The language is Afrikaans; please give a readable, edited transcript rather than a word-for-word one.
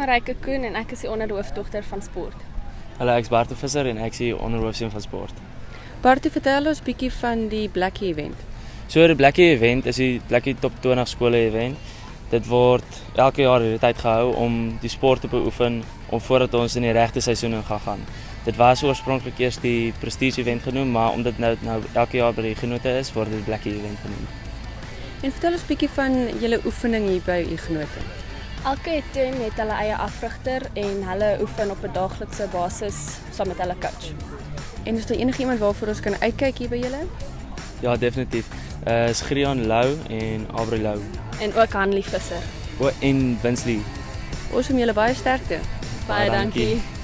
Marijke Koen en ek is die onderhoofdogter van sport. Hallo, ek is Bart Visser en ek is die onderhoofseun van sport. Bart, vertel ons bietjie van die Blackie event. So die Blackie event is die Blackie Top 20 skole event. Dit word elke jaar hierdie tyd gehou om die sport te beoefen om voordat ons in die regte seisoen in gaan. Dit was oorspronklik eers die Prestige event genoem, maar omdat nou elke jaar by die genote is, word dit Blackie event genoem. En vertel ons bietjie van julle oefening hier by u genote. Elke team het hulle eie afrigter en hulle oefen op 'n daaglikse basis saam met hulle coach. En is daar enigiemand waarvoor ons kan uitkyk hier by julle? Ja, definitief. Is Grian Lou en Aubrey Lou. En ook Hanlie Visser. En Winsley. Ons om julle baie sterkte. Baie dankie. dankie.